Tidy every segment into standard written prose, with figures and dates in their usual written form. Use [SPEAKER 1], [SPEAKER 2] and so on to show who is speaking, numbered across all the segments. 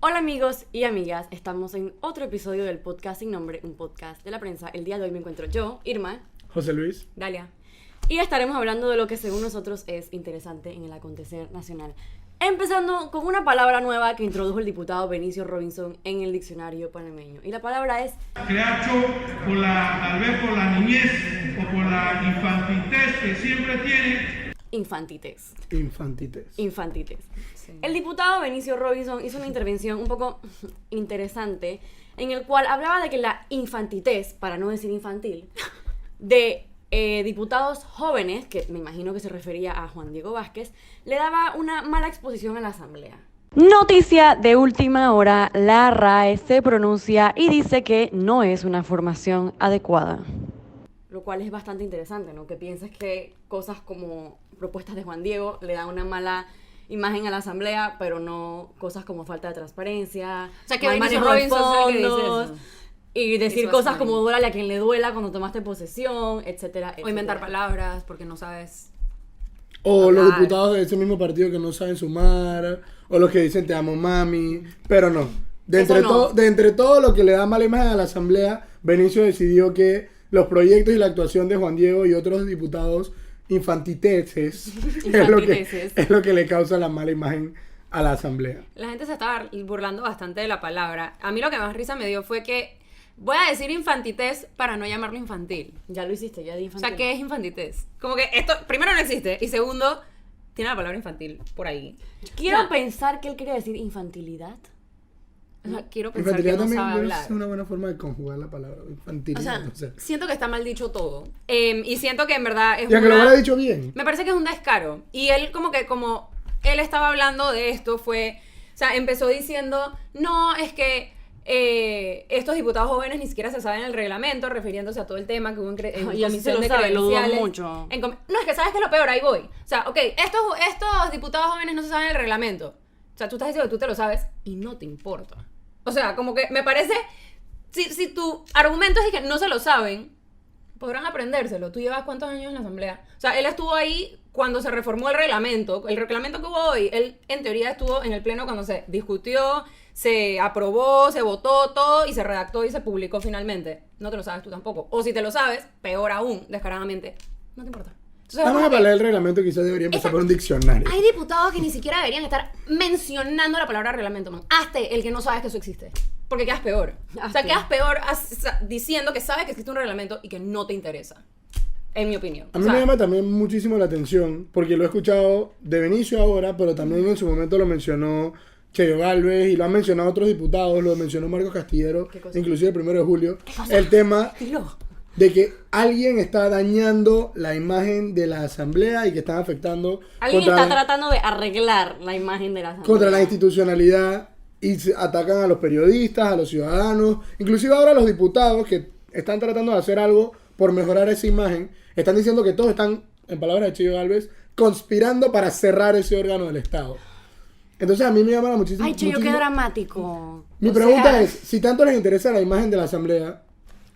[SPEAKER 1] Hola amigos y amigas, estamos en otro episodio del podcast sin nombre, un podcast de la prensa. El día de hoy me encuentro yo, Irma,
[SPEAKER 2] José Luis,
[SPEAKER 1] Dalia, y estaremos hablando de lo que según nosotros es interesante en el acontecer nacional. Empezando con una palabra nueva que introdujo el diputado Benicio Robinson en el diccionario panameño. Y la palabra es...
[SPEAKER 3] Creacho tal vez por la niñez o por la infantitez que siempre tiene.
[SPEAKER 1] Infantites.
[SPEAKER 2] Sí.
[SPEAKER 1] El diputado Benicio Robinson hizo una intervención un poco interesante en el cual hablaba de que la infantitez, para no decir infantil, de diputados jóvenes, que me imagino que se refería a Juan Diego Vázquez, le daba una mala exposición a la asamblea. Noticia de última hora, la RAE se pronuncia y dice que no es una formación adecuada. Lo cual es bastante interesante, ¿no? Que pienses que cosas como propuestas de Juan Diego le dan una mala imagen a la asamblea, pero no cosas como falta de transparencia,
[SPEAKER 4] o sea, que
[SPEAKER 1] mal
[SPEAKER 4] Benicio
[SPEAKER 1] manejo de
[SPEAKER 4] Robinson sabe que dice
[SPEAKER 1] fondos,
[SPEAKER 4] eso.
[SPEAKER 1] y decir
[SPEAKER 4] Eso
[SPEAKER 1] cosas
[SPEAKER 4] hace
[SPEAKER 1] como
[SPEAKER 4] bien.
[SPEAKER 1] duélale a quien le duela cuando tomaste posesión, etcétera,
[SPEAKER 4] O inventar
[SPEAKER 1] etcétera.
[SPEAKER 4] palabras porque no sabes.
[SPEAKER 2] O los
[SPEAKER 4] Hablar.
[SPEAKER 2] diputados de ese mismo partido que no saben sumar, o los que dicen te amo mami, pero no. De entre todo lo que le da mala imagen a la asamblea, Benicio decidió que los proyectos y la actuación de Juan Diego y otros diputados infantiteces es lo que le causa la mala imagen a la asamblea.
[SPEAKER 4] La gente se estaba burlando bastante de la palabra. A mí lo que más risa me dio fue que voy a decir infantitez para no llamarlo infantil.
[SPEAKER 1] Ya lo hiciste, ya di
[SPEAKER 4] O
[SPEAKER 1] infantil.
[SPEAKER 4] sea, ¿qué es infantitez? Como que esto, primero no existe y segundo, tiene la palabra infantil por ahí.
[SPEAKER 1] Quiero
[SPEAKER 4] O sea,
[SPEAKER 1] pensar que él quería decir infantilidad.
[SPEAKER 4] o sea, quiero pensar que
[SPEAKER 2] Infantilidad
[SPEAKER 4] no
[SPEAKER 2] también
[SPEAKER 4] sabe
[SPEAKER 2] es
[SPEAKER 4] hablar.
[SPEAKER 2] una buena forma de conjugar la palabra infantilidad.
[SPEAKER 4] O sea,
[SPEAKER 2] no sé.
[SPEAKER 4] siento que está mal dicho todo. Y siento que en verdad es
[SPEAKER 2] Y aunque lo
[SPEAKER 4] una...
[SPEAKER 2] hubiera dicho bien.
[SPEAKER 4] Me parece que es un descaro. Y él como él estaba hablando de esto fue... O sea, empezó diciendo, no, es que estos diputados jóvenes ni siquiera se saben el reglamento, refiriéndose a todo el tema que hubo en
[SPEAKER 1] Y así se
[SPEAKER 4] comisión
[SPEAKER 1] lo
[SPEAKER 4] de
[SPEAKER 1] sabe, lo dudo
[SPEAKER 4] credenciales.
[SPEAKER 1] mucho.
[SPEAKER 4] No, es que sabes que es lo peor, ahí voy. O sea, ok, estos diputados jóvenes no se saben el reglamento. O sea, tú estás diciendo que tú te lo sabes y no te importa. O sea, como que me parece... Si tu argumento es que no se lo saben, podrán aprendérselo. ¿Tú llevas cuántos años en la asamblea? O sea, él estuvo ahí cuando se reformó el reglamento que hubo hoy. Él, en teoría, estuvo en el pleno cuando se discutió, se aprobó, se votó todo y se redactó y se publicó finalmente. No te lo sabes tú tampoco. O si te lo sabes, peor aún, descaradamente, no te importa. Entonces,
[SPEAKER 2] Vamos
[SPEAKER 4] como
[SPEAKER 2] a
[SPEAKER 4] que
[SPEAKER 2] leer el reglamento, quizás debería empezar por un diccionario.
[SPEAKER 4] hay diputados que ni siquiera deberían estar mencionando la palabra reglamento, man. Hazte el que no sabes que eso existe. Porque quedas peor. O sea, quedas peor diciendo que sabes que existe un reglamento y que no te interesa. En mi opinión.
[SPEAKER 2] A mí
[SPEAKER 4] O sea,
[SPEAKER 2] me llama también muchísimo la atención, porque lo he escuchado de Benicio ahora, pero también en su momento lo mencionó Cheyo Gálvez y lo han mencionado otros diputados, lo mencionó Marcos Castillero,
[SPEAKER 1] ¿Qué cosa?
[SPEAKER 2] inclusive el 1 de julio, el tema
[SPEAKER 1] Dilo.
[SPEAKER 2] de que alguien está dañando la imagen de la asamblea y que están afectando
[SPEAKER 1] Alguien está tratando de arreglar la imagen de la asamblea.
[SPEAKER 2] contra la institucionalidad y atacan a los periodistas, a los ciudadanos, inclusive ahora los diputados que están tratando de hacer algo por mejorar esa imagen, están diciendo que todos están, en palabras de Cheyo Gálvez, conspirando para cerrar ese órgano del Estado. Entonces a mí me llama muchísimo.
[SPEAKER 1] Ay, Cheyo, qué
[SPEAKER 2] muchísimo-
[SPEAKER 1] dramático.
[SPEAKER 2] Mi
[SPEAKER 1] O
[SPEAKER 2] pregunta
[SPEAKER 1] sea,
[SPEAKER 2] es, si tanto les interesa la imagen de la asamblea,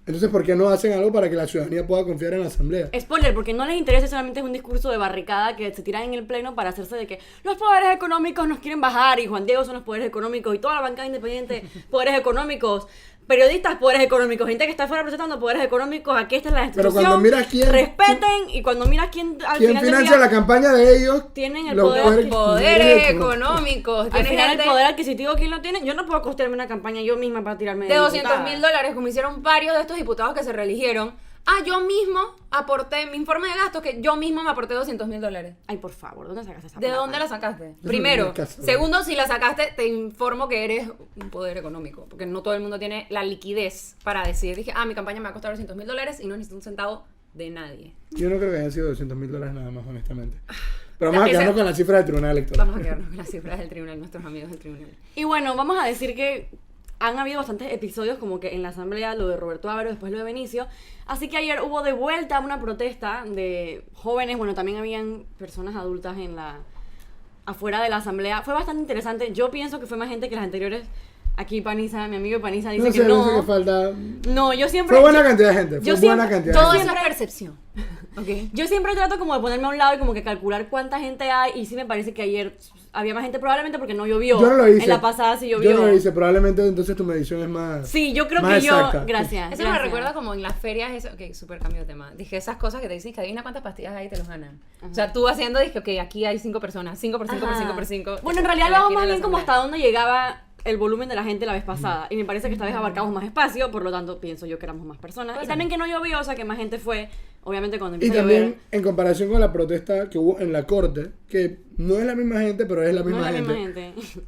[SPEAKER 2] entonces ¿por qué no hacen algo para que la ciudadanía pueda confiar en la asamblea?
[SPEAKER 1] Spoiler, porque no les interesa, solamente es un discurso de barricada que se tiran en el pleno para hacerse de que los poderes económicos nos quieren bajar y Juan Diego son los poderes económicos y toda la bancada independiente, poderes económicos, periodistas, poderes económicos, gente que está fuera presentando poderes económicos, aquí está la
[SPEAKER 2] Pero
[SPEAKER 1] institución.
[SPEAKER 2] cuando miras quién-
[SPEAKER 1] respeten y cuando miras quién al
[SPEAKER 2] ¿Quién
[SPEAKER 1] final del
[SPEAKER 2] financia
[SPEAKER 1] día,
[SPEAKER 2] la campaña de ellos?
[SPEAKER 1] tienen el
[SPEAKER 2] Los
[SPEAKER 1] poder-
[SPEAKER 4] poderes económicos.
[SPEAKER 1] al
[SPEAKER 4] Tiene
[SPEAKER 1] final
[SPEAKER 4] gente
[SPEAKER 1] el poder adquisitivo, ¿quién lo tiene? Yo no puedo costearme una campaña yo misma para tirarme
[SPEAKER 4] de
[SPEAKER 1] diputada.
[SPEAKER 4] $200,000, como hicieron varios de estos diputados que se reeligieron. Yo mismo aporté mi informe de gastos, que yo mismo me aporté $200,000.
[SPEAKER 1] Ay, por favor, ¿dónde sacaste esa
[SPEAKER 4] ¿De
[SPEAKER 1] plata?
[SPEAKER 4] dónde la sacaste?
[SPEAKER 2] no
[SPEAKER 4] Primero.
[SPEAKER 2] me caso.
[SPEAKER 4] Segundo, si la sacaste, te informo que eres un poder económico. Porque no todo el mundo tiene la liquidez para decir, mi campaña me va a costar $200,000 y no necesito un centavo de nadie.
[SPEAKER 2] Yo no creo que hayan sido $200,000 nada más, honestamente. Pero
[SPEAKER 4] Ya
[SPEAKER 2] vamos a
[SPEAKER 4] que
[SPEAKER 2] quedarnos
[SPEAKER 4] se-
[SPEAKER 2] con la cifra del Tribunal Electoral.
[SPEAKER 4] Vamos a quedarnos con las cifras del tribunal, nuestros amigos del tribunal.
[SPEAKER 1] Y bueno, vamos a decir que han habido bastantes episodios como que en la asamblea, lo de Roberto Ávaro, después lo de Benicio. Así que ayer hubo de vuelta una protesta de jóvenes, bueno, también habían personas adultas afuera de la asamblea. Fue bastante interesante. Yo pienso que fue más gente que las anteriores Aquí Panisa, mi amigo Panisa dice
[SPEAKER 2] No
[SPEAKER 1] que
[SPEAKER 2] sé,
[SPEAKER 1] no.
[SPEAKER 2] no sé qué falta.
[SPEAKER 1] No, yo siempre...
[SPEAKER 2] Fue buena cantidad de gente.
[SPEAKER 1] yo
[SPEAKER 2] Fue buena
[SPEAKER 1] siempre-
[SPEAKER 2] cantidad
[SPEAKER 4] Todo
[SPEAKER 2] de
[SPEAKER 4] eso
[SPEAKER 2] gente.
[SPEAKER 4] es percepción. Ok.
[SPEAKER 1] Yo siempre trato como de ponerme a un lado y como que calcular cuánta gente hay y sí me parece que ayer había más gente probablemente porque no llovió.
[SPEAKER 2] Yo no lo hice.
[SPEAKER 1] En la pasada sí llovió.
[SPEAKER 2] Yo no lo hice. Probablemente entonces tu medición es más.
[SPEAKER 1] Sí, yo creo
[SPEAKER 2] más
[SPEAKER 1] que yo...
[SPEAKER 2] exacta.
[SPEAKER 1] Gracias.
[SPEAKER 4] Eso me
[SPEAKER 1] gracias.
[SPEAKER 4] recuerda como en las ferias, eso, ok, súper cambio de tema. Dije esas cosas que te dicen que adivina cuántas pastillas hay y te los ganan. O sea, tú haciendo, dije, ok, aquí hay 5 personas, 5 por 5 por 5 por 5.
[SPEAKER 1] Bueno, en realidad lo hago más bien como hasta dónde llegaba el volumen de la gente la vez pasada. Y me parece que esta vez abarcamos más espacio, por lo tanto pienso yo que éramos más personas.
[SPEAKER 4] Puede
[SPEAKER 1] Y
[SPEAKER 4] ser.
[SPEAKER 1] también que no llovió, o sea que más gente fue, obviamente cuando
[SPEAKER 2] Y
[SPEAKER 1] empieza a
[SPEAKER 2] también
[SPEAKER 1] llover.
[SPEAKER 2] en comparación con la protesta que hubo en la corte, que no es la misma gente, pero es la
[SPEAKER 1] No
[SPEAKER 2] misma,
[SPEAKER 1] es la
[SPEAKER 2] gente,
[SPEAKER 1] misma gente.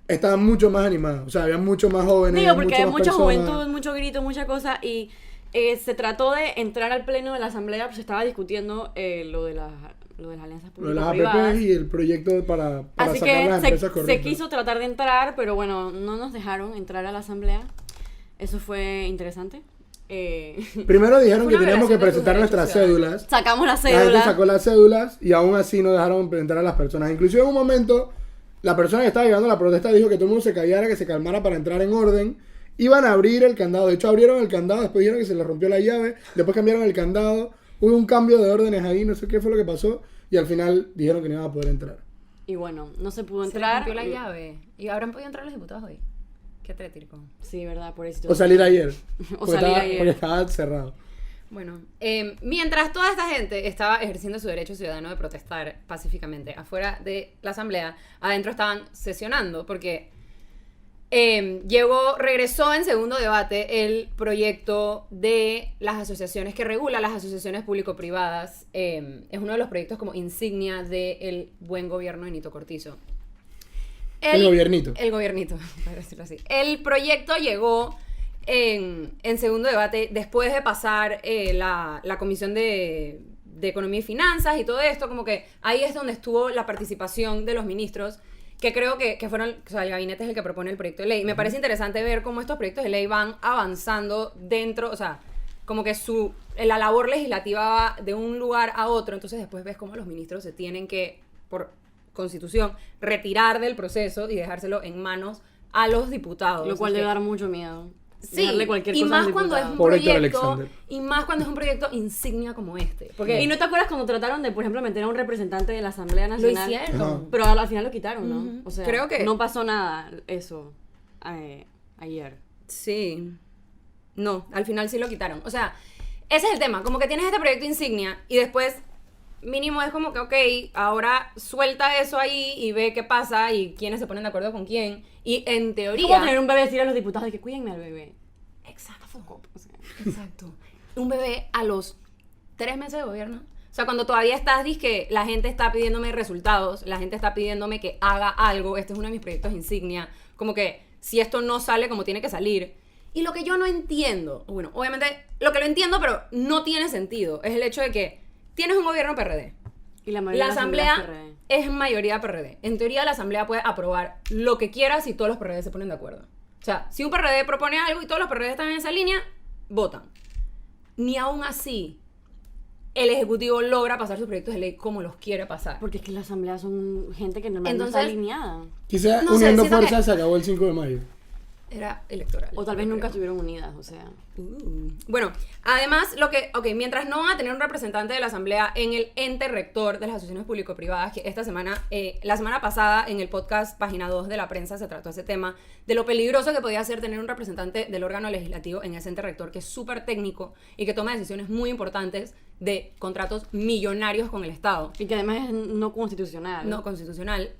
[SPEAKER 2] estaba mucho más animada. O sea, había mucho más jóvenes.
[SPEAKER 1] Digo, porque hay
[SPEAKER 2] más
[SPEAKER 1] mucha
[SPEAKER 2] personas.
[SPEAKER 1] juventud, mucho grito, mucha cosa. Y se trató de entrar al pleno de la asamblea, pues se estaba discutiendo lo de las alianzas
[SPEAKER 2] Lo de las
[SPEAKER 1] público-privadas.
[SPEAKER 2] APP y el proyecto para
[SPEAKER 1] Así
[SPEAKER 2] sacar
[SPEAKER 1] que
[SPEAKER 2] las empresas
[SPEAKER 1] se
[SPEAKER 2] correctas.
[SPEAKER 1] quiso tratar de entrar, pero bueno, no nos dejaron entrar a la asamblea. Eso fue interesante.
[SPEAKER 2] Primero dijeron
[SPEAKER 4] Fue
[SPEAKER 2] que
[SPEAKER 4] una
[SPEAKER 2] teníamos que
[SPEAKER 4] violación de tus
[SPEAKER 2] presentar
[SPEAKER 4] derechos
[SPEAKER 2] nuestras
[SPEAKER 4] ciudadanos.
[SPEAKER 2] cédulas.
[SPEAKER 1] Sacamos la
[SPEAKER 2] La gente
[SPEAKER 1] cédula.
[SPEAKER 2] sacó las cédulas y aún así no dejaron entrar a las personas. Inclusive en un momento, la persona que estaba llevando la protesta dijo que todo el mundo se callara, que se calmara para entrar en orden. Iban a abrir el candado. De hecho, abrieron el candado, después dijeron que se les rompió la llave, después cambiaron el candado. Hubo un cambio de órdenes ahí, no sé qué fue lo que pasó. Y al final dijeron que no iban a poder entrar.
[SPEAKER 1] Y bueno, no se pudo
[SPEAKER 4] Se les
[SPEAKER 1] entrar.
[SPEAKER 4] rompió la llave. ¿Y habrán podido entrar los diputados hoy? Qué trétrico.
[SPEAKER 1] Sí, verdad, por eso.
[SPEAKER 2] O salir ayer.
[SPEAKER 1] O
[SPEAKER 2] Porque
[SPEAKER 1] salir
[SPEAKER 2] estaba-
[SPEAKER 1] ayer.
[SPEAKER 2] Porque estaba cerrado.
[SPEAKER 4] Bueno, mientras toda esta gente estaba ejerciendo su derecho ciudadano de protestar pacíficamente afuera de la asamblea, adentro estaban sesionando porque regresó en segundo debate el proyecto de las asociaciones que regula las asociaciones público-privadas. Es uno de los proyectos como insignia del buen gobierno de Nito Cortizo.
[SPEAKER 2] El gobiernito.
[SPEAKER 4] El gobiernito, para decirlo así. El proyecto llegó en segundo debate después de pasar la Comisión de Economía y Finanzas y todo esto, como que ahí es donde estuvo la participación de los ministros, que creo que fueron, o sea, el gabinete es el que propone el proyecto de ley. Me parece interesante ver cómo estos proyectos de ley van avanzando dentro, o sea, como que la labor legislativa va de un lugar a otro, entonces después ves cómo los ministros se tienen que, por constitución, retirar del proceso y dejárselo en manos a los diputados.
[SPEAKER 1] Lo cual
[SPEAKER 4] Es que-
[SPEAKER 1] debe dar mucho miedo.
[SPEAKER 4] Sí,
[SPEAKER 1] Dejarle cualquier
[SPEAKER 4] y
[SPEAKER 1] cosa
[SPEAKER 4] más
[SPEAKER 1] al
[SPEAKER 4] cuando es
[SPEAKER 1] diputado.
[SPEAKER 4] un
[SPEAKER 2] Por Héctor
[SPEAKER 4] proyecto
[SPEAKER 2] Alexander.
[SPEAKER 4] y más cuando es un proyecto insignia como este. Porque
[SPEAKER 1] ¿Y no te acuerdas cuando trataron de, por ejemplo, meter a un representante de la Asamblea
[SPEAKER 4] lo
[SPEAKER 1] Nacional?
[SPEAKER 4] hicieron.
[SPEAKER 2] Ajá.
[SPEAKER 1] Pero al final lo quitaron, ¿no?
[SPEAKER 4] Ujú.
[SPEAKER 1] O sea,
[SPEAKER 4] Creo que-
[SPEAKER 1] no pasó nada eso ayer.
[SPEAKER 4] Sí. No, al final sí lo quitaron. O sea, ese es el tema. Como que tienes este proyecto insignia y después mínimo es como que, ok, ahora suelta eso ahí y ve qué pasa y quiénes se ponen de acuerdo con quién. Y en
[SPEAKER 1] Es
[SPEAKER 4] teoría...
[SPEAKER 1] como tener un bebé y decir a los diputados de que cuídenme al bebé.
[SPEAKER 4] Exacto.
[SPEAKER 1] O sea,
[SPEAKER 4] Exacto. Un bebé a los 3 meses de gobierno. O sea, cuando todavía estás, que la gente está pidiéndome resultados, la gente está pidiéndome que haga algo. Este es uno de mis proyectos insignia. Como que si esto no sale como tiene que salir. Y lo que yo no entiendo, bueno, obviamente lo que lo entiendo, pero no tiene sentido, es el hecho de que tienes un gobierno PRD.
[SPEAKER 1] y la mayoría
[SPEAKER 4] La
[SPEAKER 1] de las asambleas
[SPEAKER 4] asamblea es mayoría PRD. En teoría, la asamblea puede aprobar lo que quiera si todos los PRD se ponen de acuerdo. O sea, si un PRD propone algo y todos los PRD están en esa línea, votan. Ni aún así, el Ejecutivo logra pasar sus proyectos de ley como los quiere pasar.
[SPEAKER 1] Porque es que las asambleas son gente que normalmente está
[SPEAKER 4] Entonces-
[SPEAKER 1] alineada.
[SPEAKER 2] Quizá
[SPEAKER 4] No sé,
[SPEAKER 2] uniendo
[SPEAKER 4] siento que-
[SPEAKER 2] fuerzas se acabó el 5 de mayo.
[SPEAKER 4] Era electoral.
[SPEAKER 1] O tal vez
[SPEAKER 4] yo
[SPEAKER 1] nunca
[SPEAKER 4] creo.
[SPEAKER 1] estuvieron unidas, o sea.
[SPEAKER 4] Bueno, además, mientras no van a tener un representante de la Asamblea en el ente rector de las asociaciones público-privadas, que esta semana, la semana pasada en el podcast Página 2 de la prensa se trató ese tema, de lo peligroso que podía ser tener un representante del órgano legislativo en ese ente rector, que es súper técnico y que toma decisiones muy importantes de contratos millonarios con el Estado.
[SPEAKER 1] Y que además es no constitucional.
[SPEAKER 4] No constitucional.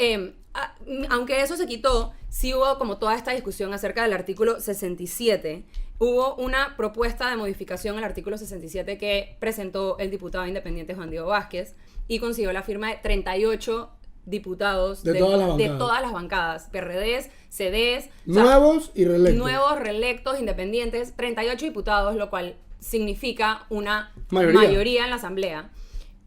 [SPEAKER 4] Aunque eso se quitó, sí hubo como toda esta discusión acerca del artículo 67. Hubo una propuesta de modificación al artículo 67 que presentó el diputado independiente Juan Diego Vázquez y consiguió la firma de 38 diputados
[SPEAKER 2] De todas las
[SPEAKER 4] de
[SPEAKER 2] bancadas.
[SPEAKER 4] todas las bancadas, PRDs, CDs, o sea,
[SPEAKER 2] Nuevos y reelectos.
[SPEAKER 4] nuevos, reelectos, independientes, 38 diputados, lo cual significa una
[SPEAKER 2] Mayoría.
[SPEAKER 4] mayoría en la asamblea.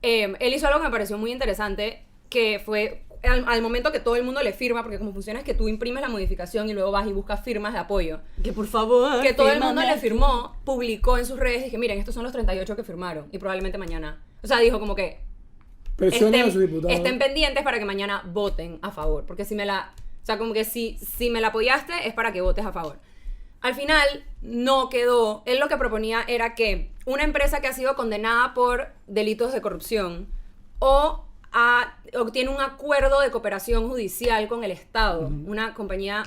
[SPEAKER 4] Él hizo algo que me pareció muy interesante, que fue al momento que todo el mundo le firma, porque como funciona es que tú imprimes la modificación y luego vas y buscas firmas de apoyo.
[SPEAKER 1] Que por favor.
[SPEAKER 4] Que todo el mundo
[SPEAKER 1] fírmame.
[SPEAKER 4] le firmó, publicó en sus redes y dije, miren, estos son los 38 que firmaron y probablemente mañana. O sea, dijo como que
[SPEAKER 2] Presionen a sus diputados.
[SPEAKER 4] estén pendientes para que mañana voten a favor, porque si me la O sea, como que si me la apoyaste es para que votes a favor. Al final no quedó. Él lo que proponía era que una empresa que ha sido condenada por delitos de corrupción o obtiene un acuerdo de cooperación judicial con el Estado, una compañía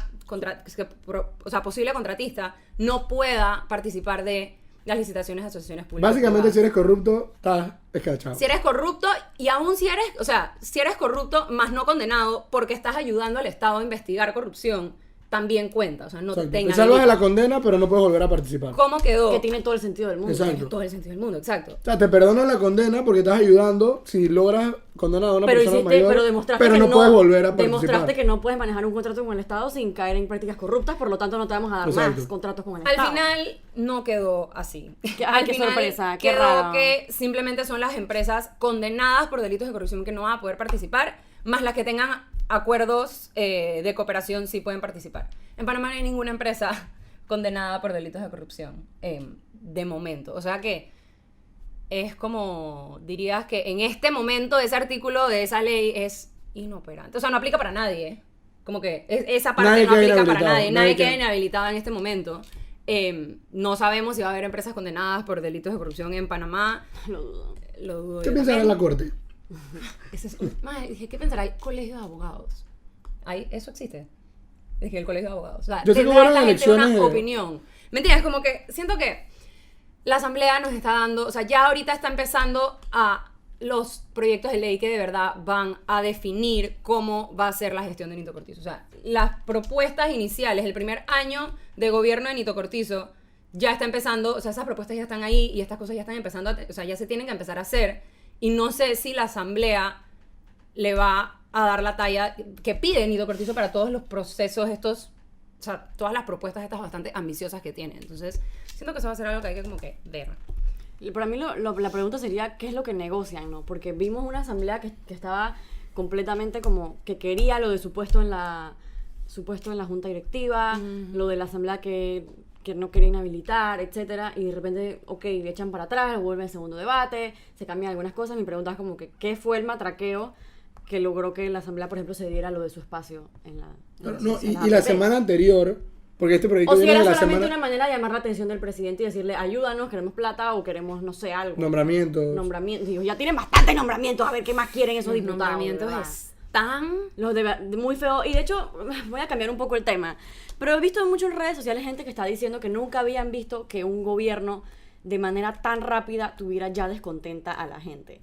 [SPEAKER 4] posible contratista, no pueda participar de las licitaciones de asociaciones públicas.
[SPEAKER 2] Básicamente, si eres corrupto, estás escachado.
[SPEAKER 4] Si eres corrupto, y aún si eres corrupto, más no condenado, porque estás ayudando al Estado a investigar corrupción, también cuenta. O sea, no
[SPEAKER 2] Exacto.
[SPEAKER 4] te
[SPEAKER 2] Te salvas de la condena, pero no puedes volver a participar.
[SPEAKER 4] ¿Cómo quedó?
[SPEAKER 1] Que tiene todo el sentido del mundo.
[SPEAKER 2] Exacto.
[SPEAKER 4] Tiene todo el sentido del mundo, exacto.
[SPEAKER 2] O sea, te perdonan la condena porque estás ayudando si logras condenar a una persona mayor,
[SPEAKER 1] pero demostraste
[SPEAKER 2] pero
[SPEAKER 1] que
[SPEAKER 2] no puedes volver a participar.
[SPEAKER 1] Demostraste que no puedes manejar un contrato con el Estado sin caer en prácticas corruptas, por lo tanto no te vamos a dar
[SPEAKER 2] Exacto.
[SPEAKER 1] más contratos con el
[SPEAKER 4] Al
[SPEAKER 1] Estado.
[SPEAKER 4] final no quedó así.
[SPEAKER 1] Ay, qué sorpresa, qué
[SPEAKER 4] quedó
[SPEAKER 1] raro.
[SPEAKER 4] que simplemente son las empresas condenadas por delitos de corrupción que no van a poder participar, más las que tengan acuerdos de cooperación sí pueden participar. En Panamá no hay ninguna empresa condenada por delitos de corrupción de momento. O sea que es como, dirías que en este momento ese artículo de esa ley es inoperante. O sea, no aplica para nadie, ¿eh? Como que esa parte
[SPEAKER 2] Nadie
[SPEAKER 4] no
[SPEAKER 2] queda
[SPEAKER 4] aplica para
[SPEAKER 2] inhabilitado,
[SPEAKER 4] nadie.
[SPEAKER 2] nadie
[SPEAKER 4] Nadie queda
[SPEAKER 2] queda.
[SPEAKER 4] inhabilitado en este momento. No sabemos si va a haber empresas condenadas por delitos de corrupción en Panamá.
[SPEAKER 1] Lo dudo.
[SPEAKER 4] Lo dudo.
[SPEAKER 2] ¿Qué
[SPEAKER 4] yo
[SPEAKER 2] piensas en
[SPEAKER 4] también.
[SPEAKER 2] la corte?
[SPEAKER 4] Madre, dije, ¿qué pensará el colegio de abogados? ¿Eso existe? Dije, el colegio de abogados. O sea,
[SPEAKER 2] Yo sé que
[SPEAKER 4] tendrá
[SPEAKER 2] hubo
[SPEAKER 4] esta gente
[SPEAKER 2] elecciones
[SPEAKER 4] una
[SPEAKER 2] de-
[SPEAKER 4] opinión. Mentira, es como que siento que la asamblea nos está dando, o sea, ya ahorita está empezando a los proyectos de ley que de verdad van a definir cómo va a ser la gestión de Nito Cortizo. O sea, las propuestas iniciales, el primer año de gobierno de Nito Cortizo, ya está empezando, o sea, esas propuestas ya están ahí y estas cosas ya están empezando, o sea, ya se tienen que empezar a hacer. Y no sé si la asamblea le va a dar la talla que pide Nito Cortizo para todos los procesos estos, o sea, todas las propuestas estas bastante ambiciosas que tiene. Entonces, siento que eso va a ser algo que hay que como que ver.
[SPEAKER 1] Para mí la pregunta sería ¿qué es lo que negocian? ¿No? Porque vimos una asamblea que estaba completamente como que quería lo de su puesto en la junta directiva, lo de la asamblea que no quería inhabilitar, etcétera, y de repente, ok, echan para atrás, vuelve el segundo debate, se cambian algunas cosas. Mi pregunta es como que ¿qué fue el matraqueo que logró que la asamblea, por ejemplo, se diera lo de su espacio en la...
[SPEAKER 2] No,
[SPEAKER 1] en
[SPEAKER 2] y la
[SPEAKER 1] APP?
[SPEAKER 2] semana anterior, porque este proyecto
[SPEAKER 1] O si
[SPEAKER 2] viene
[SPEAKER 1] era
[SPEAKER 2] de la
[SPEAKER 1] solamente
[SPEAKER 2] semana...
[SPEAKER 1] una manera de llamar la atención del presidente y decirle, ayúdanos, queremos plata o queremos, no sé, algo.
[SPEAKER 2] Nombramientos.
[SPEAKER 1] Nombramientos. Digo, ya tienen bastantes nombramientos, a ver qué más quieren esos
[SPEAKER 4] Los
[SPEAKER 1] diputados.
[SPEAKER 4] nombramientos
[SPEAKER 1] ¿verdad?
[SPEAKER 4] están...
[SPEAKER 1] Los de muy feo. Y de hecho, voy a cambiar un poco el tema. Pero he visto mucho en redes sociales gente que está diciendo que nunca habían visto que un gobierno de manera tan rápida tuviera ya descontenta a la gente.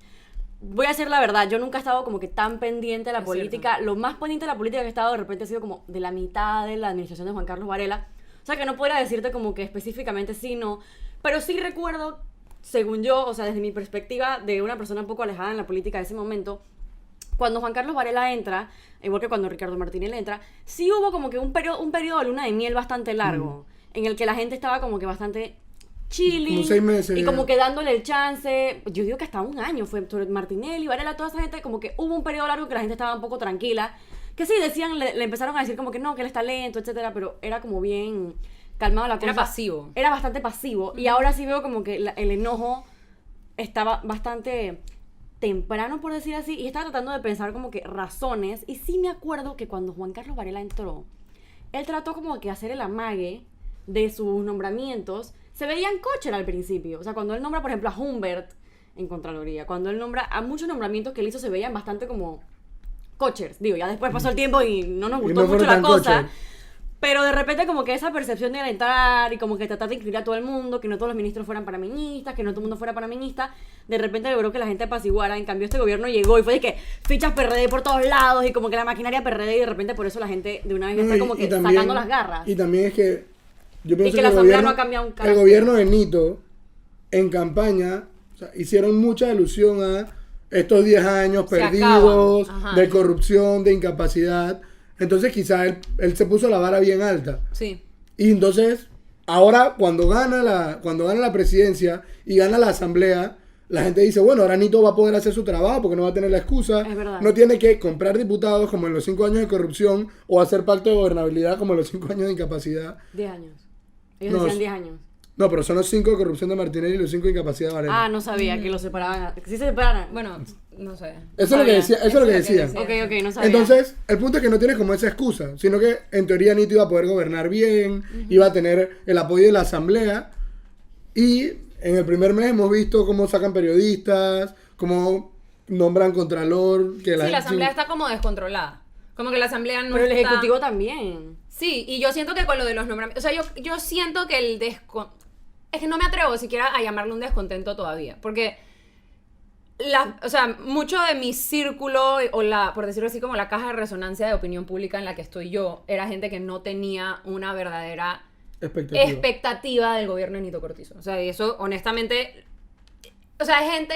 [SPEAKER 1] Voy a decir la verdad, yo nunca he estado como que tan pendiente de la
[SPEAKER 4] Es
[SPEAKER 1] política. Lo más pendiente de la política que he estado de repente ha sido como de la mitad de la administración de Juan Carlos Varela. O sea que no podría decirte como que específicamente sí, no. Pero sí recuerdo, según yo, o sea, desde mi perspectiva de una persona un poco alejada en la política de ese momento, cuando Juan Carlos Varela entra, igual que cuando Ricardo Martinelli entra, sí hubo como que un periodo de luna de miel bastante largo, en el que la gente estaba como que bastante chilling.
[SPEAKER 2] Como 6 meses.
[SPEAKER 1] Y como que dándole el chance. Yo digo que hasta un año fue sobre Martinelli, Varela, toda esa gente, como que hubo un periodo largo que la gente estaba un poco tranquila. Que sí, decían, le empezaron a decir como que no, que él está lento, etcétera, pero era como bien calmado la cosa.
[SPEAKER 4] Era pasivo.
[SPEAKER 1] Era bastante pasivo. Y ahora sí veo como que el enojo estaba bastante temprano, por decir así, y estaba tratando de pensar como que razones. Y sí me acuerdo que cuando Juan Carlos Varela entró, él trató como que hacer el amague de sus nombramientos. Se veían kosher al principio. O sea, cuando él nombra, por ejemplo, a Humbert en Contraloría, cuando él nombra a muchos nombramientos que él hizo, se veían bastante como koshers. Digo, ya después pasó el tiempo y no nos gustó
[SPEAKER 2] no
[SPEAKER 1] mucho
[SPEAKER 2] fueron
[SPEAKER 1] la
[SPEAKER 2] tan
[SPEAKER 1] cosa.
[SPEAKER 2] kosher.
[SPEAKER 1] Pero de repente como que esa percepción de entrar y como que tratar de incluir a todo el mundo, que no todos los ministros fueran panameñistas, que no todo el mundo fuera panameñista, de repente logró que la gente apaciguara. En cambio este gobierno llegó y fue de que fichas PRD por todos lados y como que la maquinaria PRD, y de repente por eso la gente de una vez ya está como que sacando las garras.
[SPEAKER 2] Y también es que yo pienso
[SPEAKER 1] que la
[SPEAKER 2] el
[SPEAKER 1] asamblea
[SPEAKER 2] gobierno,
[SPEAKER 1] no ha cambiado un
[SPEAKER 2] el
[SPEAKER 1] carajo.
[SPEAKER 2] gobierno de Nito en campaña, o sea, hicieron mucha alusión a estos 10 años
[SPEAKER 4] Se
[SPEAKER 2] perdidos
[SPEAKER 4] acaban. Ajá.
[SPEAKER 2] de corrupción, de incapacidad. Entonces quizá él se puso la vara bien alta.
[SPEAKER 4] Sí.
[SPEAKER 2] Y entonces, ahora cuando gana la presidencia y gana la asamblea, la gente dice, bueno, ahora Nito va a poder hacer su trabajo porque no va a tener la excusa.
[SPEAKER 1] Es verdad.
[SPEAKER 2] No tiene que comprar diputados como en los 5 años de corrupción o hacer pacto de gobernabilidad como en los 5 años de incapacidad.
[SPEAKER 1] 10 años. Ellos
[SPEAKER 2] No,
[SPEAKER 1] decían 10 años.
[SPEAKER 2] No, pero son los 5 de corrupción de Martinelli y los 5 de incapacidad de Varela.
[SPEAKER 1] Ah, no sabía que los separaban. Que sí se separan.
[SPEAKER 4] Bueno, no sé.
[SPEAKER 2] Eso es lo que decía, eso es lo que decían.
[SPEAKER 1] Ok, no sabía.
[SPEAKER 2] Entonces, el punto es que no tienes como esa excusa, sino que en teoría Nito iba a poder gobernar bien, iba a tener el apoyo de la asamblea, y en el primer mes hemos visto cómo sacan periodistas, cómo nombran contralor, que
[SPEAKER 4] Sí, la asamblea está como descontrolada. Como que la asamblea no
[SPEAKER 1] Pero el
[SPEAKER 4] está...
[SPEAKER 1] ejecutivo también.
[SPEAKER 4] Sí, y yo siento que con lo de los nombramientos... O sea, yo siento que es que no me atrevo siquiera a llamarle un descontento todavía. Porque, o sea, mucho de mi círculo, por decirlo así, como la caja de resonancia de opinión pública en la que estoy yo, era gente que no tenía una verdadera expectativa del gobierno de Nito Cortizo. O sea, y eso, honestamente... O sea, gente...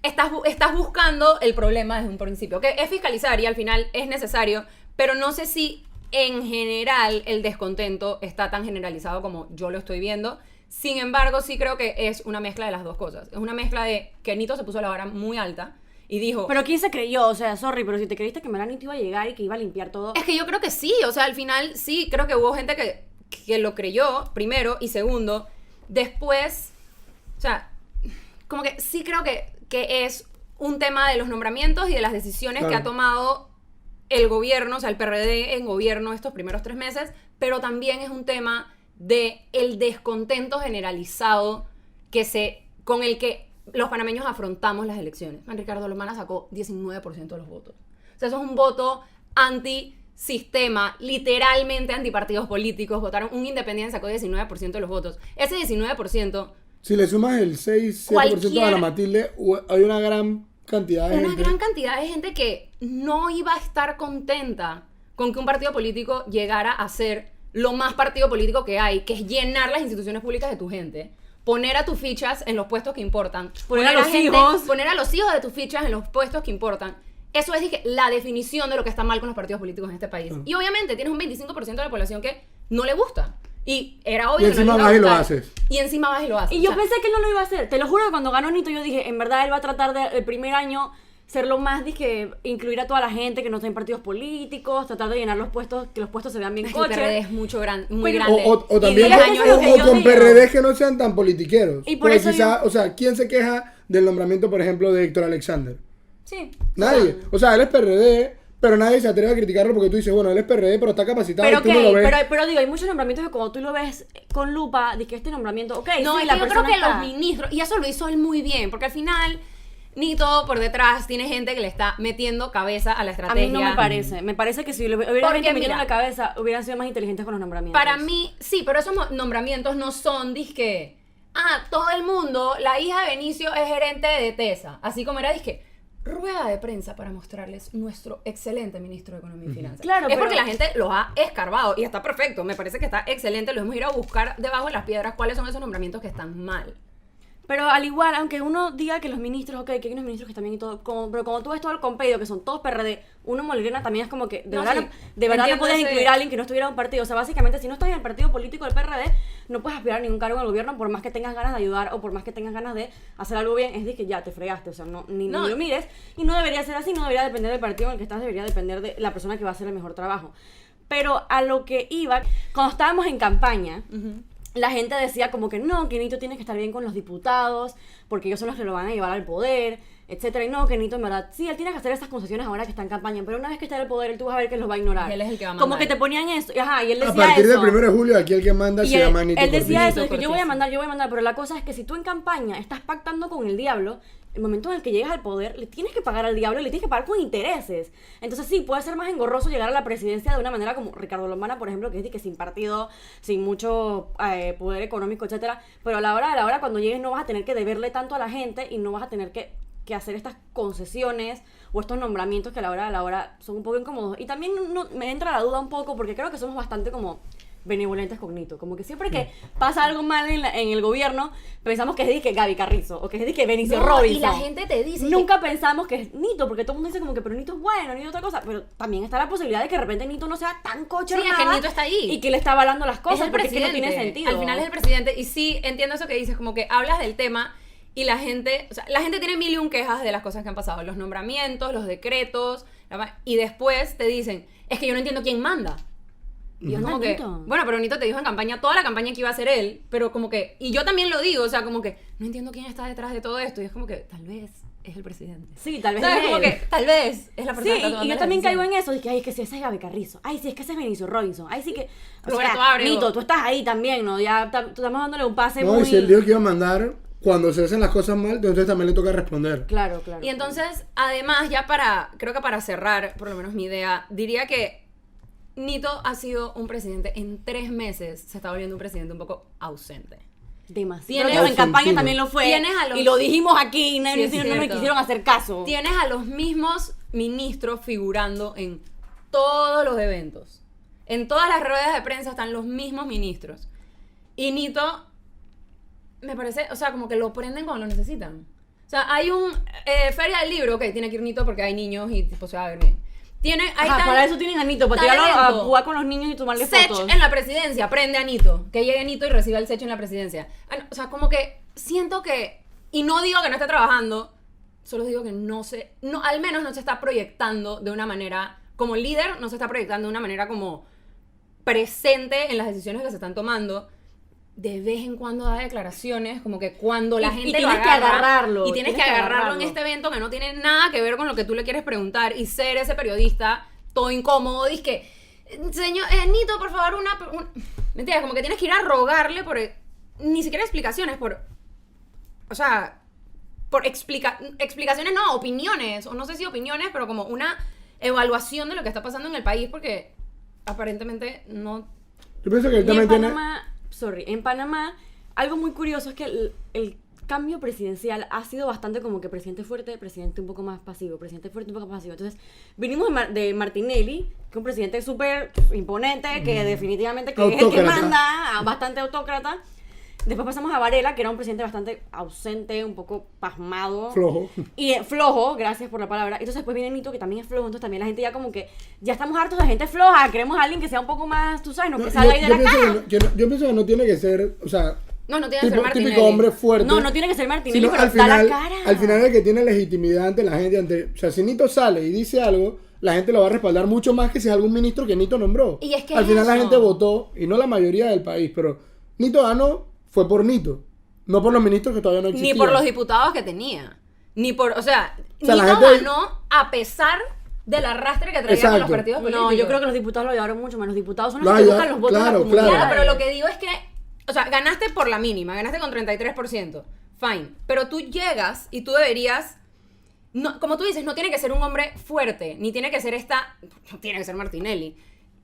[SPEAKER 4] Estás buscando el problema desde un principio. Que es fiscalizar y al final es necesario, pero no sé si en general el descontento está tan generalizado como yo lo estoy viendo. Sin embargo, sí creo que es una mezcla de las dos cosas. Es una mezcla de que Nito se puso la vara muy alta y dijo...
[SPEAKER 1] Pero ¿quién se creyó? O sea, sorry, pero si te creíste que Nito iba a llegar y que iba a limpiar todo...
[SPEAKER 4] Es que yo creo que sí. O sea, al final sí creo que hubo gente que lo creyó, primero. Y segundo, después... O sea, como que sí creo que es un tema de los nombramientos y de las decisiones que ha tomado el gobierno, o sea, el PRD en gobierno estos primeros 3 meses, pero también es un tema de el descontento generalizado con el que los panameños afrontamos las elecciones. Ricardo Lomana sacó 19% de los votos. O sea, eso es un voto antisistema, literalmente antipartidos políticos. Votaron un independiente, sacó 19% de los votos. Ese 19%...
[SPEAKER 2] Si le sumas el 6-7% a la Matilde, hay una gran cantidad de gente.
[SPEAKER 4] Una gran cantidad de gente que no iba a estar contenta con que un partido político llegara a ser lo más partido político que hay, que es llenar las instituciones públicas de tu gente, poner a tus fichas en los puestos que importan, poner a los hijos de tus fichas en los puestos que importan. Eso es, dije, la definición de lo que está mal con los partidos políticos en este país. Y obviamente tienes un 25% de la población que no le gusta. Y era obvio
[SPEAKER 2] y encima vas y lo haces.
[SPEAKER 4] Y encima vas y lo haces.
[SPEAKER 1] Y yo pensé que él no lo iba a hacer. Te lo juro que cuando ganó Nito yo dije, en verdad él va a tratar de el primer año ser lo más, dije, incluir a toda la gente que no está en partidos políticos, tratar de llenar los puestos, que los puestos se vean bien
[SPEAKER 4] coche. El PRD es muy
[SPEAKER 1] pero,
[SPEAKER 4] grande.
[SPEAKER 2] O también con PRD que no sean tan politiqueros.
[SPEAKER 1] Y por eso
[SPEAKER 2] quizá, o sea, ¿quién se queja del nombramiento, por ejemplo, de Héctor Alexander?
[SPEAKER 4] Sí.
[SPEAKER 2] Nadie. O sea, él es PRD... Pero nadie se atreve a criticarlo porque tú dices, bueno, él es PRD, pero está capacitado
[SPEAKER 1] pero
[SPEAKER 2] y tú no lo ves.
[SPEAKER 1] Pero digo, hay muchos nombramientos que cuando tú lo ves con lupa, dices que este nombramiento,
[SPEAKER 4] no,
[SPEAKER 1] sí,
[SPEAKER 4] es que yo creo que los ministros, y eso lo hizo él muy bien, porque al final, Nito por detrás tiene gente que le está metiendo cabeza a la estrategia.
[SPEAKER 1] A mí no me parece. Me parece que si le hubiera gente metiendo la cabeza, hubieran sido más inteligentes con los nombramientos.
[SPEAKER 4] Para mí, sí, pero esos nombramientos no son, dizque, todo el mundo, la hija de Benicio es gerente de TESA. Así como era, dizque, rueda de prensa para mostrarles nuestro excelente ministro de Economía y Finanzas. Claro, es porque la gente los ha escarbado y está perfecto. Me parece que está excelente. Lo hemos ido a buscar debajo de las piedras cuáles son esos nombramientos que están mal.
[SPEAKER 1] Pero al igual, aunque uno diga que los ministros, ok, que hay unos ministros que también y todo, pero como tú ves todo el compedido, que son todos PRD, uno Molirena también es como que de verdad no puedes incluir a alguien que no estuviera en un partido. O sea, básicamente, si no estás en el partido político del PRD, no puedes aspirar a ningún cargo en el gobierno por más que tengas ganas de ayudar o por más que tengas ganas de hacer algo bien. Es de que ya te fregaste, o sea, ni lo mires. Y no debería ser así, no debería depender del partido en el que estás, debería depender de la persona que va a hacer el mejor trabajo. Pero a lo que iba, cuando estábamos en campaña... La gente decía como que no, que Nito tiene que estar bien con los diputados, porque ellos son los que lo van a llevar al poder, etcétera. Y no, que Nito en verdad, sí, él tiene que hacer esas concesiones ahora que está en campaña, pero una vez que esté en el poder, él tú vas a ver que los va a ignorar.
[SPEAKER 4] Y él es el que va a mandar.
[SPEAKER 1] Como que te ponían eso, y él decía eso.
[SPEAKER 2] A partir del 1 de julio, aquí el que manda se llama Nito
[SPEAKER 1] Él decía
[SPEAKER 2] Cortizo.
[SPEAKER 1] eso, es que yo voy a mandar, pero la cosa es que si tú en campaña estás pactando con el diablo, el momento en el que llegas al poder, le tienes que pagar al diablo y le tienes que pagar con intereses. Entonces sí, puede ser más engorroso llegar a la presidencia de una manera como Ricardo Lomana, por ejemplo, que es de que sin partido, sin mucho poder económico, etcétera. Pero a la hora, cuando llegues, no vas a tener que deberle tanto a la gente y no vas a tener que hacer estas concesiones o estos nombramientos que a la hora son un poco incómodos. Y también me entra la duda un poco, porque creo que somos bastante como benevolentes con Nito, como que siempre que pasa algo mal en el gobierno, pensamos que es que Gaby Carrizo, o que es que Benicio Robinson.
[SPEAKER 4] Y la gente te dice...
[SPEAKER 1] Nunca pensamos que es Nito, porque todo el mundo dice como que, pero Nito es bueno, Nito otra cosa, pero también está la posibilidad de que de repente Nito no sea tan coche.
[SPEAKER 4] Sí, es que Nito está ahí.
[SPEAKER 1] Y que le está avalando las cosas,
[SPEAKER 4] es el
[SPEAKER 1] porque
[SPEAKER 4] presidente.
[SPEAKER 1] Es que no tiene sentido.
[SPEAKER 4] Al final es el presidente, y sí, entiendo eso que dices, como que hablas del tema y la gente, o sea, la gente tiene 1001 quejas de las cosas que han pasado, los nombramientos, los decretos, y después te dicen, es que yo no entiendo quién manda. Y es
[SPEAKER 1] ¿Dónde
[SPEAKER 4] como que,
[SPEAKER 1] Nito?
[SPEAKER 4] bueno, pero Nito te dijo en campaña, toda la campaña que iba a hacer él, pero como que, y yo también lo digo, o sea, como que, no entiendo quién está detrás de todo esto, y es como que, tal vez es el presidente.
[SPEAKER 1] Sí, tal vez
[SPEAKER 4] ¿Sabes?
[SPEAKER 1] es
[SPEAKER 4] Como
[SPEAKER 1] él.
[SPEAKER 4] que, tal vez es la
[SPEAKER 1] Sí,
[SPEAKER 4] persona que está
[SPEAKER 1] y
[SPEAKER 4] tomando
[SPEAKER 1] yo
[SPEAKER 4] las
[SPEAKER 1] también caigo
[SPEAKER 4] decisiones.
[SPEAKER 1] en eso. Dije, ay, es que si ese es Gaby Carrizo. Ay, sí, es que ese es Benicio Robinson. Ay, sí que. O
[SPEAKER 4] Roberto
[SPEAKER 1] sea,
[SPEAKER 4] Ábrego.
[SPEAKER 1] Nito, tú estás ahí también, ¿no? Ya estamos dándole un pase
[SPEAKER 2] No,
[SPEAKER 1] muy.
[SPEAKER 2] y si él dijo que iba a mandar, cuando se hacen las cosas mal, entonces también le toca responder.
[SPEAKER 1] Claro, claro.
[SPEAKER 4] Y entonces, además, ya creo que para cerrar, por lo menos mi idea, diría que Nito ha sido un presidente, en 3 meses se está volviendo un presidente un poco ausente.
[SPEAKER 1] Demasiado.
[SPEAKER 4] Tienes-
[SPEAKER 1] En campaña
[SPEAKER 2] Ausentino.
[SPEAKER 1] también lo fue.
[SPEAKER 4] Tienes a los-
[SPEAKER 1] Y lo dijimos aquí y
[SPEAKER 4] Sí,
[SPEAKER 1] nadie
[SPEAKER 4] es
[SPEAKER 1] no me
[SPEAKER 4] cierto.
[SPEAKER 1] quisieron hacer caso.
[SPEAKER 4] Tienes a los mismos ministros figurando en todos los eventos. En todas las ruedas de prensa están los mismos ministros. Y Nito, me parece, o sea, como que lo prenden cuando lo necesitan. O sea, hay un feria del libro, ok, tiene que ir Nito porque hay niños y tipo se va a ver bien. Hay
[SPEAKER 1] Ajá, para eso tienen a Nito, para tirarlo a
[SPEAKER 4] talento.
[SPEAKER 1] jugar con los niños y tomarle
[SPEAKER 4] Sech
[SPEAKER 1] fotos.
[SPEAKER 4] en la presidencia, prende a Nito. Que llegue Nito y reciba el Sech en la presidencia. O sea, como que siento que, y no digo que no esté trabajando, solo digo que al menos no se está proyectando de una manera, como líder, no se está proyectando de una manera como presente en las decisiones que se están tomando. De vez en cuando da declaraciones, como que cuando la
[SPEAKER 1] Y
[SPEAKER 4] gente
[SPEAKER 1] tienes
[SPEAKER 4] lo
[SPEAKER 1] que
[SPEAKER 4] agarra,
[SPEAKER 1] agarrarlo,
[SPEAKER 4] y tienes que
[SPEAKER 1] tienes que
[SPEAKER 4] agarrarlo en
[SPEAKER 1] agarrarlo.
[SPEAKER 4] este evento que no tiene nada que ver con lo que tú le quieres preguntar y ser ese periodista todo incómodo, dices que, señor, Nito, por favor, ¿me entiendes? Como que tienes que ir a rogarle por, ni siquiera explicaciones, o sea, por explicaciones, no, opiniones, o no sé si opiniones, pero como una evaluación de lo que está pasando en el país, porque aparentemente no.
[SPEAKER 2] Yo pienso que él
[SPEAKER 1] Y
[SPEAKER 2] también
[SPEAKER 1] en
[SPEAKER 2] tiene...
[SPEAKER 1] Panamá, en Panamá, algo muy curioso es que el cambio presidencial ha sido bastante como que presidente fuerte, presidente un poco más pasivo, presidente fuerte, un poco más pasivo. Entonces, vinimos de Martinelli, que es un presidente súper imponente, que definitivamente que es el que
[SPEAKER 2] Autócrata.
[SPEAKER 1] manda, bastante autócrata. Después pasamos a Varela, que era un presidente bastante ausente, un poco pasmado.
[SPEAKER 2] Flojo.
[SPEAKER 1] Y flojo, gracias por la palabra. Entonces después viene Nito, que también es flojo. Entonces también la gente ya como que, ya estamos hartos de gente floja. Queremos a alguien que sea un poco más, tú sabes, no que salga ahí de la
[SPEAKER 2] pienso
[SPEAKER 1] caja.
[SPEAKER 2] yo pienso que no tiene que ser, o sea,
[SPEAKER 4] No tiene que ser Martinelli.
[SPEAKER 2] típico hombre fuerte.
[SPEAKER 1] No tiene que ser Martinelli,
[SPEAKER 2] sino
[SPEAKER 1] pero
[SPEAKER 2] al final,
[SPEAKER 1] da la cara.
[SPEAKER 2] al final el que tiene legitimidad ante la gente, o sea, si Nito sale y dice algo, la gente lo va a respaldar mucho más que si es algún ministro que Nito nombró.
[SPEAKER 4] Y es que
[SPEAKER 2] al
[SPEAKER 4] es
[SPEAKER 2] final la
[SPEAKER 4] eso.
[SPEAKER 2] gente votó, y no la mayoría del país, pero Nito ganó fue por Nito, no por los ministros que todavía no existían.
[SPEAKER 4] Ni por los diputados que tenía. Ni por, o sea
[SPEAKER 2] sea, la
[SPEAKER 4] Nito
[SPEAKER 2] gente-
[SPEAKER 4] ganó a pesar del arrastre que traía con
[SPEAKER 2] Exacto.
[SPEAKER 4] los partidos políticos.
[SPEAKER 1] No, yo creo que los diputados lo llevaron mucho más. Los diputados son
[SPEAKER 2] Lo
[SPEAKER 1] los que
[SPEAKER 2] ayuda-
[SPEAKER 1] buscan los votos de
[SPEAKER 2] claro,
[SPEAKER 1] la comunidad.
[SPEAKER 2] claro.
[SPEAKER 4] Claro, pero lo que digo es que, o sea, ganaste por la mínima, ganaste con 33%. Fine. Pero tú llegas y tú deberías, no, como tú dices, no tiene que ser un hombre fuerte, ni tiene que ser no tiene que ser Martinelli.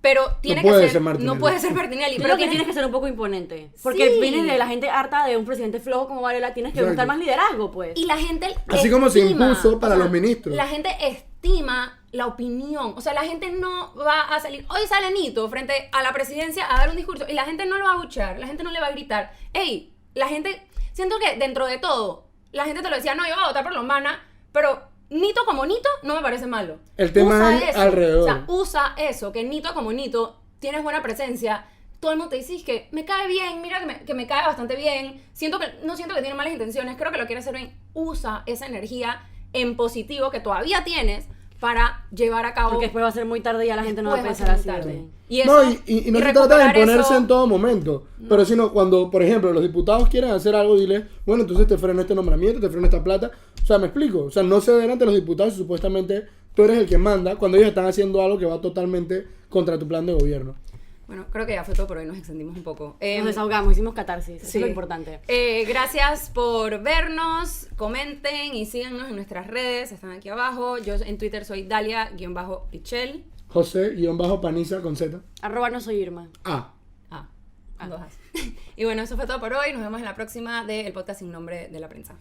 [SPEAKER 4] Pero tiene
[SPEAKER 2] puede
[SPEAKER 4] que
[SPEAKER 2] ser Martinelli.
[SPEAKER 4] No puede ser Martinelli.
[SPEAKER 1] Yo
[SPEAKER 4] Pero
[SPEAKER 1] creo que tienes que ser un poco imponente. Porque
[SPEAKER 4] Sí.
[SPEAKER 1] vienes de la gente harta de un presidente flojo como Varela, tienes que
[SPEAKER 2] Exacto.
[SPEAKER 1] buscar más liderazgo, pues.
[SPEAKER 4] Y la gente
[SPEAKER 2] Así como se
[SPEAKER 4] estima,
[SPEAKER 2] impuso para los ministros.
[SPEAKER 4] La gente estima la opinión. O sea, la gente no va a salir. Hoy sale Nito frente a la presidencia a dar un discurso y la gente no lo va a abuchear, la gente no le va a gritar. Ey, la gente. Siento que dentro de todo, la gente te lo decía, no, yo voy a votar por Lombana, pero Nito como Nito no me parece malo.
[SPEAKER 2] El tema
[SPEAKER 4] Usa
[SPEAKER 2] es alrededor.
[SPEAKER 4] O sea, usa eso, que Nito como Nito tienes buena presencia. Todo el mundo te dice "Es que me cae bien, mira que me cae bastante bien. No siento que tiene malas intenciones, creo que lo quiere hacer bien. Usa esa energía en positivo que todavía tienes para llevar a cabo.
[SPEAKER 1] Porque después va a ser muy tarde y ya la gente no va a
[SPEAKER 4] Después
[SPEAKER 1] pensar así.
[SPEAKER 4] ser muy tarde.
[SPEAKER 1] ¿sí?
[SPEAKER 4] Y
[SPEAKER 2] No,
[SPEAKER 4] eso,
[SPEAKER 2] y no
[SPEAKER 4] y
[SPEAKER 2] se trata de
[SPEAKER 4] recuperar
[SPEAKER 2] imponerse
[SPEAKER 4] eso-
[SPEAKER 2] en todo momento, pero sino cuando, por ejemplo, los diputados quieren hacer algo, dile, bueno, entonces te freno este nombramiento, te freno esta plata. O sea, me explico. O sea, no ceder ante los diputados si supuestamente tú eres el que manda cuando ellos están haciendo algo que va totalmente contra tu plan de gobierno.
[SPEAKER 4] Bueno, creo que ya fue todo por hoy, nos extendimos un poco.
[SPEAKER 1] Nos desahogamos, hicimos catarsis. Eso
[SPEAKER 4] Sí.
[SPEAKER 1] es lo importante.
[SPEAKER 4] Gracias por vernos, comenten y síganos en nuestras redes, están aquí abajo. Yo en Twitter soy Dalia-Pichel.
[SPEAKER 2] José-Paniza con Z.
[SPEAKER 1] @ no soy Irma.
[SPEAKER 2] Ah.
[SPEAKER 4] Dos As. Y bueno, eso fue todo por hoy. Nos vemos en la próxima del podcast Sin Nombre de la Prensa.